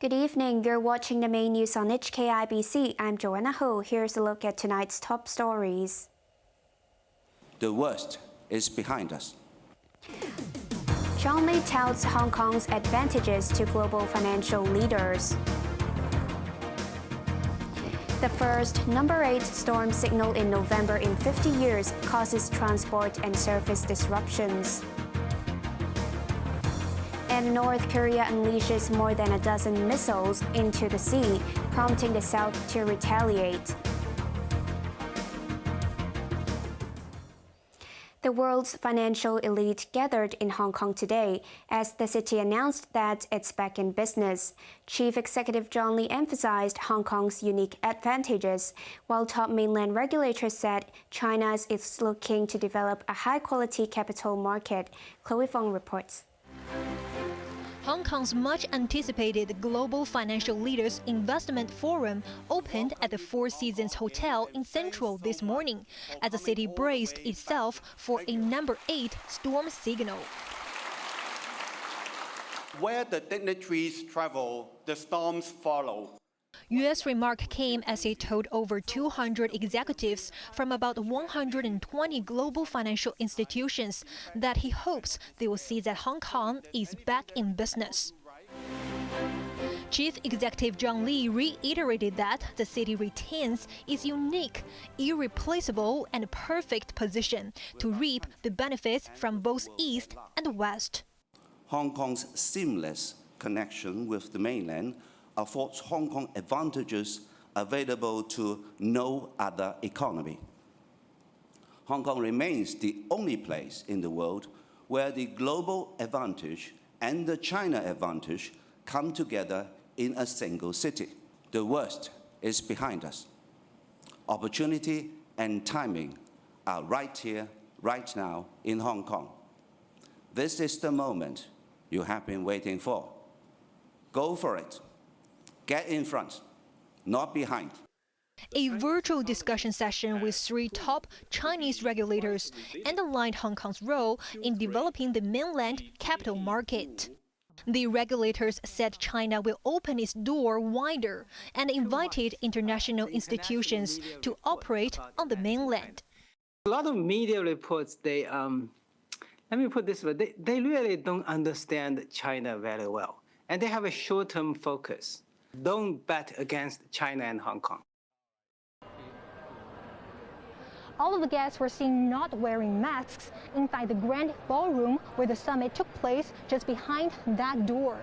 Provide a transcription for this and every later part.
Good evening. You're watching the main news on HKIBC. I'm Joanna Ho. Here's a look at tonight's top stories. The worst is behind us. John Lee touts Hong Kong's advantages to global financial leaders. The first number 8 storm signal in November in 50 years causes transport and service disruptions. And North Korea unleashes more than a dozen missiles into the sea, prompting the South to retaliate. The world's financial elite gathered in Hong Kong today as the city announced that it's back in business. Chief Executive John Lee emphasized Hong Kong's unique advantages, while top mainland regulators said China is looking to develop a high-quality capital market. Chloe Fong reports. Hong Kong's much-anticipated Global Financial Leaders Investment Forum opened at the Four Seasons Hotel in Central this morning, as the city braced itself for a number 8 storm signal. Where the dignitaries travel, the storms follow. U.S. remark came as he told over 200 executives from about 120 global financial institutions that he hopes they will see that Hong Kong is back in business. Chief Executive John Lee reiterated that the city retains its unique, irreplaceable, and perfect position to reap the benefits from both East and West. Hong Kong's seamless connection with the mainland affords Hong Kong advantages available to no other economy. Hong Kong remains the only place in the world where the global advantage and the China advantage come together in a single city. The worst is behind us. Opportunity and timing are right here, right now in Hong Kong. This is the moment you have been waiting for. Go for it. Get in front, not behind. A virtual discussion session with 3 top Chinese regulators underlined Hong Kong's role in developing the mainland capital market. The regulators said China will open its door wider and invited international institutions to operate on the mainland. A lot of media reports, let me put this way, they really don't understand China very well, and they have a short-term focus. Don't bet against China and Hong Kong. All of the guests were seen not wearing masks inside the grand ballroom where the summit took place just behind that door.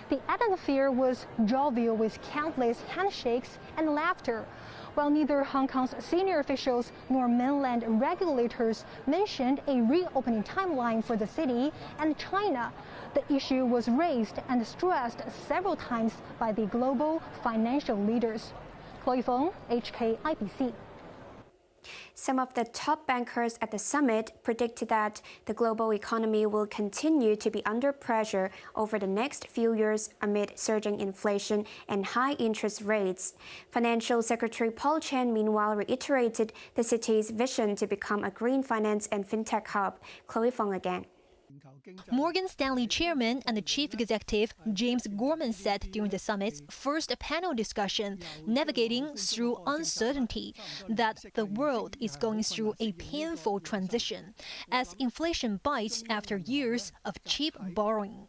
The atmosphere was jovial with countless handshakes and laughter, while neither Hong Kong's senior officials nor mainland regulators mentioned a reopening timeline for the city and China. The issue was raised and stressed several times by the global financial leaders. Chloe Fong, HKIBC. Some of the top bankers at the summit predicted that the global economy will continue to be under pressure over the next few years amid surging inflation and high interest rates. Financial Secretary Paul Chan, meanwhile, reiterated the city's vision to become a green finance and fintech hub. Chloe Fong again. Morgan Stanley chairman and the chief executive James Gorman said during the summit's first panel discussion, navigating through uncertainty, that the world is going through a painful transition as inflation bites after years of cheap borrowing.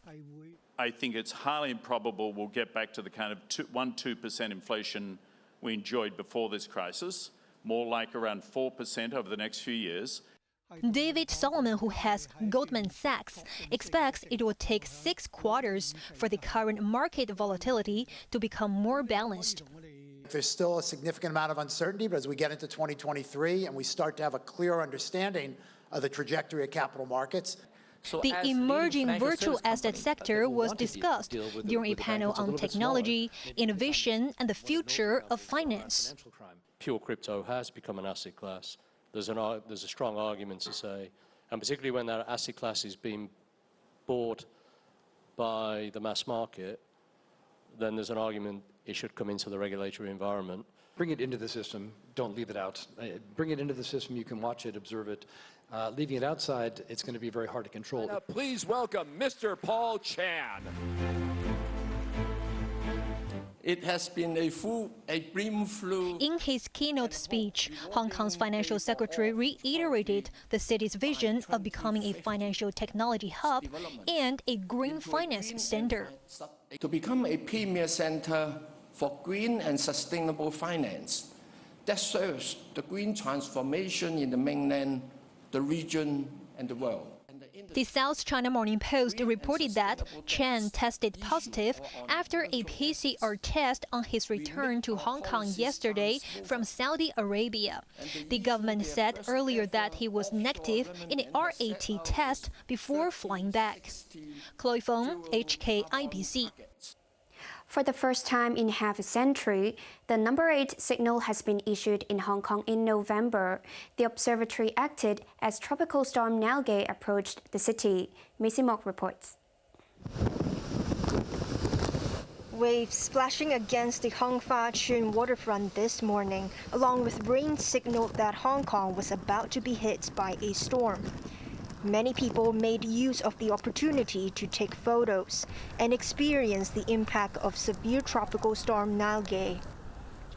I think it's highly improbable we'll get back to the kind of 1-2% inflation we enjoyed before this crisis, more like around 4% over the next few years. David Solomon, who has Goldman Sachs, expects it will take 6 quarters for the current market volatility to become more balanced. There's still a significant amount of uncertainty, but as we get into 2023 and we start to have a clear understanding of the trajectory of capital markets. The emerging virtual asset sector was discussed during a panel on technology, innovation, and the future of finance. Pure crypto has become an asset class. There's a strong argument to say, and particularly when that asset class is being bought by the mass market, then there's an argument it should come into the regulatory environment. Bring it into the system, don't leave it out. Bring it into the system, you can watch it, observe it. Leaving it outside, it's going to be very hard to control. Now, please welcome Mr. Paul Chan. It has been a brimful. In his keynote speech, Hong Kong's financial secretary reiterated the city's vision of becoming a financial technology hub and a green finance center. To become a premier center for green and sustainable finance that serves the green transformation in the mainland, the region, and the world. The South China Morning Post reported that Chen tested positive after a PCR test on his return to Hong Kong yesterday from Saudi Arabia. The government said earlier that he was negative in a RAT test before flying back. Chloe Feng, HKIBC. For the first time in half a century, the number 8 signal has been issued in Hong Kong in November. The observatory acted as Tropical Storm Nalgae approached the city. Macy Mok reports. Waves splashing against the Hong Fa Tsuen waterfront this morning, along with rain signaled that Hong Kong was about to be hit by a storm. Many people made use of the opportunity to take photos and experience the impact of severe tropical storm Nalgae.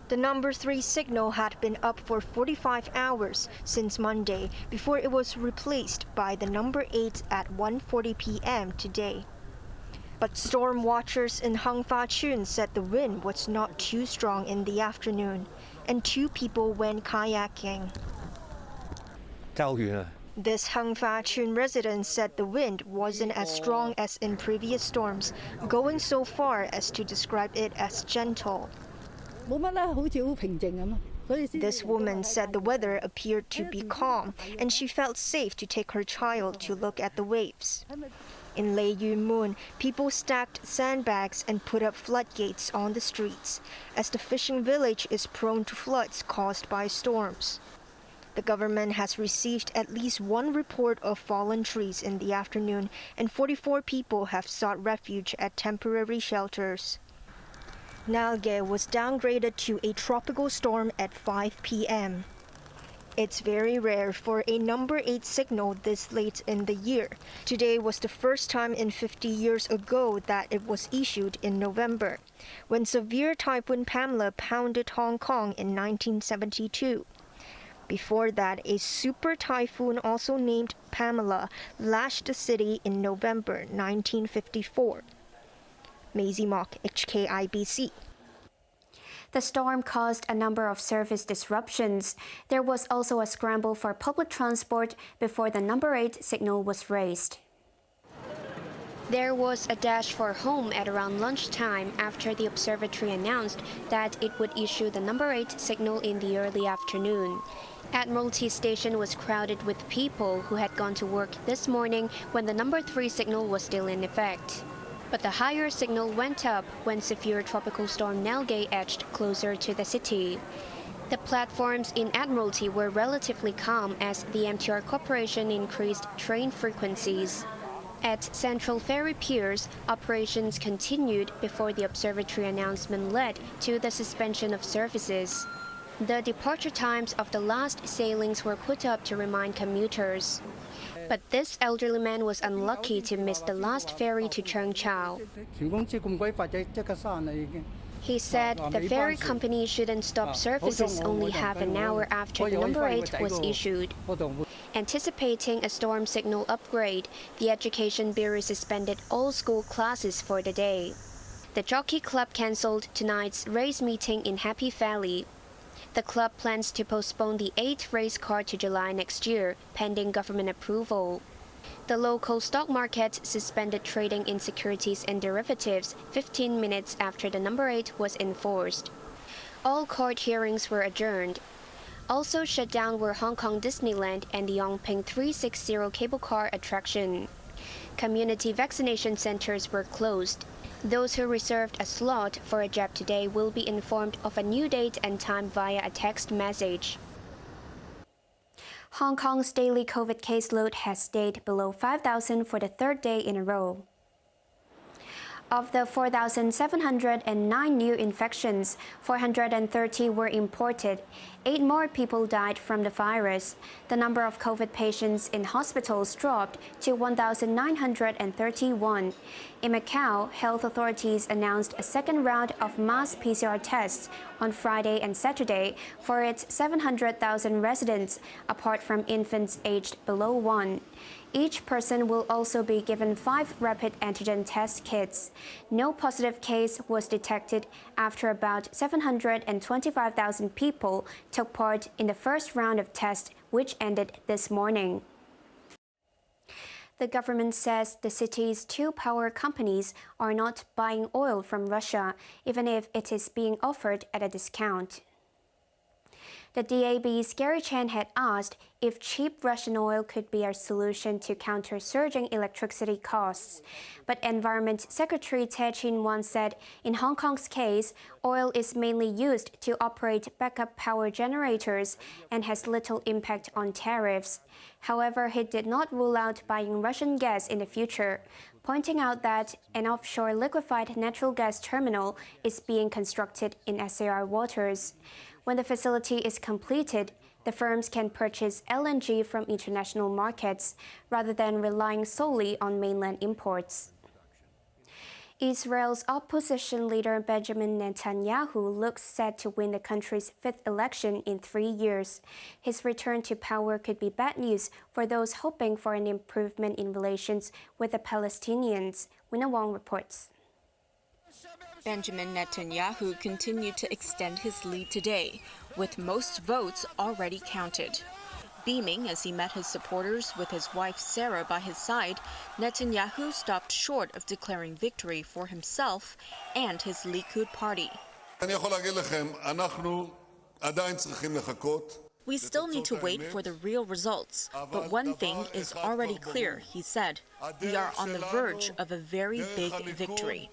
The number 3 signal had been up for 45 hours since Monday before it was replaced by the number 8 at 1:40 p.m. today. But storm watchers in Hong Fa Tsuen said the wind was not too strong in the afternoon, and 2 people went kayaking. This Hong Fa Tsuen resident said the wind wasn't as strong as in previous storms, going so far as to describe it as gentle. This woman said the weather appeared to be calm, and she felt safe to take her child to look at the waves. In Lei Yun Mun, people stacked sandbags and put up floodgates on the streets, as the fishing village is prone to floods caused by storms. The government has received at least 1 report of fallen trees in the afternoon, and 44 people have sought refuge at temporary shelters. Nalgae was downgraded to a tropical storm at 5 p.m. It's very rare for a number 8 signal this late in the year. Today was the first time in 50 years ago that it was issued in November, when severe Typhoon Pamela pounded Hong Kong in 1972. Before that, a super typhoon also named Pamela lashed the city in November 1954. Maisie Mock, HKIBC. The storm caused a number of service disruptions. There was also a scramble for public transport before the number 8 signal was raised. There was a dash for home at around lunchtime after the observatory announced that it would issue the number 8 signal in the early afternoon. Admiralty Station was crowded with people who had gone to work this morning when the number 3 signal was still in effect. But the higher signal went up when severe tropical storm Nalgae edged closer to the city. The platforms in Admiralty were relatively calm as the MTR Corporation increased train frequencies. At Central Ferry Piers, operations continued before the observatory announcement led to the suspension of services. The departure times of the last sailings were put up to remind commuters. But this elderly man was unlucky to miss the last ferry to Cheung Chau. He said the ferry company shouldn't stop services only half an hour after the number 8 was issued. Anticipating a storm signal upgrade, the Education Bureau suspended all school classes for the day. The Jockey Club cancelled tonight's race meeting in Happy Valley. The club plans to postpone the 8th race car to July next year, pending government approval. The local stock market suspended trading in securities and derivatives 15 minutes after the number 8 was enforced. All court hearings were adjourned. Also shut down were Hong Kong Disneyland and the Yongping 360 cable car attraction. Community vaccination centers were closed. Those who reserved a slot for a jab today will be informed of a new date and time via a text message. Hong Kong's daily COVID caseload has stayed below 5,000 for the 3rd day in a row. Of the 4,709 new infections, 430 were imported. 8 more people died from the virus. The number of COVID patients in hospitals dropped to 1,931. In Macau, health authorities announced a second round of mass PCR tests on Friday and Saturday for its 700,000 residents, apart from infants aged below 1. Each person will also be given 5 rapid antigen test kits. No positive case was detected after about 725,000 people took part in the first round of tests, which ended this morning. The government says the city's 2 power companies are not buying oil from Russia, even if it is being offered at a discount. The DAB's Gary Chen had asked if cheap Russian oil could be a solution to counter surging electricity costs. But Environment Secretary Tse Chin-wan said in Hong Kong's case, oil is mainly used to operate backup power generators and has little impact on tariffs. However, he did not rule out buying Russian gas in the future, pointing out that an offshore liquefied natural gas terminal is being constructed in SAR waters. When the facility is completed, the firms can purchase LNG from international markets rather than relying solely on mainland imports. Israel's opposition leader Benjamin Netanyahu looks set to win the country's 5th election in 3 years. His return to power could be bad news for those hoping for an improvement in relations with the Palestinians. Winna Wong reports. Benjamin Netanyahu continued to extend his lead today, with most votes already counted. Beaming as he met his supporters with his wife Sarah by his side, Netanyahu stopped short of declaring victory for himself and his Likud party. We still need to wait for the real results, but one thing is already clear, he said. We are on the verge of a very big victory.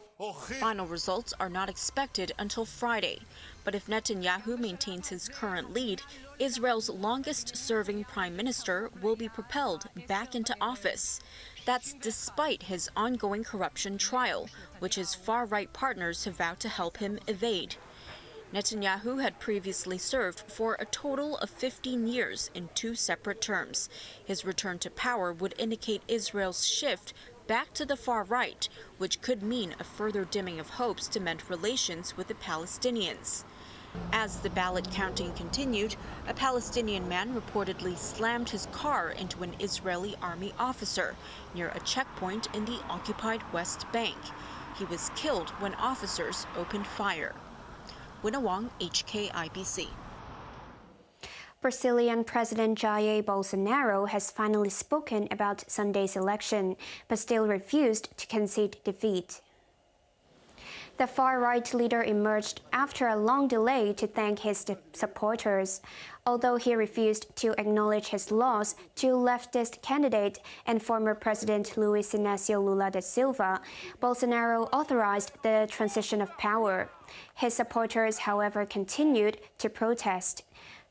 Final results are not expected until Friday, but if Netanyahu maintains his current lead, Israel's longest-serving prime minister will be propelled back into office. That's despite his ongoing corruption trial, which his far-right partners have vowed to help him evade. Netanyahu had previously served for a total of 15 years in 2 separate terms. His return to power would indicate Israel's shift back to the far right, which could mean a further dimming of hopes to mend relations with the Palestinians. As the ballot counting continued, a Palestinian man reportedly slammed his car into an Israeli army officer near a checkpoint in the occupied West Bank. He was killed when officers opened fire. Winna Wong, HKIBC. Brazilian President Jair Bolsonaro has finally spoken about Sunday's election, but still refused to concede defeat. The far-right leader emerged after a long delay to thank his supporters. Although he refused to acknowledge his loss to leftist candidate and former President Luiz Inácio Lula da Silva, Bolsonaro authorized the transition of power. His supporters, however, continued to protest.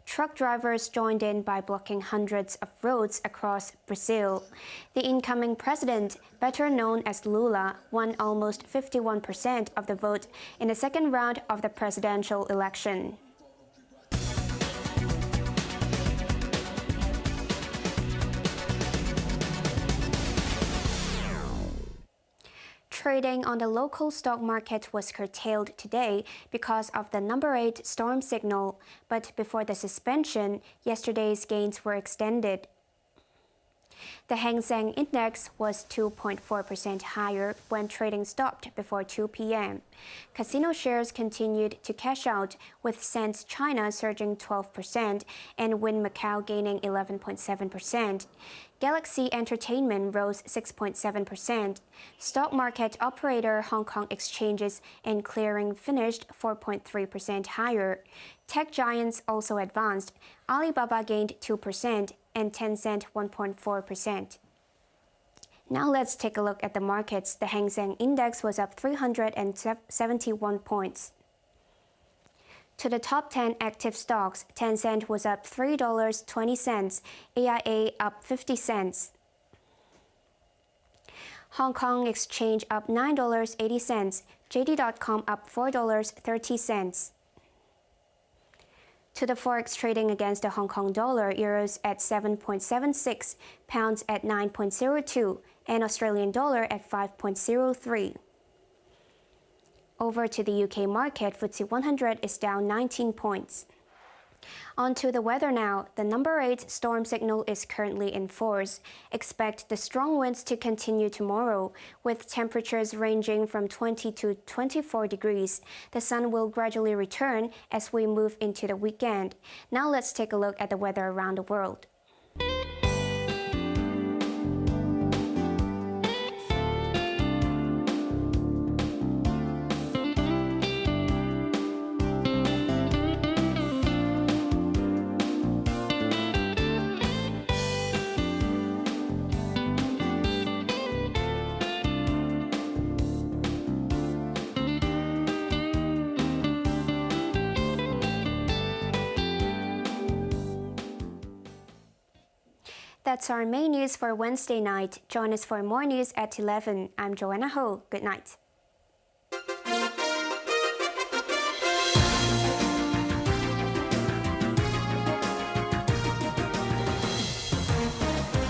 Truck drivers joined in by blocking hundreds of roads across Brazil. The incoming president, better known as Lula, won almost 51% of the vote in the second round of the presidential election. Trading on the local stock market was curtailed today because of the number 8 storm signal, but before the suspension, yesterday's gains were extended. The Hang Seng Index was 2.4% higher when trading stopped before 2 p.m. Casino shares continued to cash out, with Sands China surging 12% and Wynn Macau gaining 11.7%. Galaxy Entertainment rose 6.7%. Stock market operator Hong Kong Exchanges and Clearing finished 4.3% higher. Tech giants also advanced. Alibaba gained 2% and Tencent 1.4%. Now let's take a look at the markets. The Hang Seng Index was up 371 points. To the top 10 active stocks, Tencent was up $3.20, AIA up 50 cents. Hong Kong Exchange up $9.80, JD.com up $4.30. To the forex trading against the Hong Kong dollar, euros at 7.76, pounds at 9.02, and Australian dollar at 5.03. Over to the UK market, FTSE 100 is down 19 points. On to the weather now. The number 8 storm signal is currently in force. Expect the strong winds to continue tomorrow, with temperatures ranging from 20 to 24 degrees. The sun will gradually return as we move into the weekend. Now let's take a look at the weather around the world. That's our main news for Wednesday night. Join us for more news at 11. I'm Joanna Ho. Good night.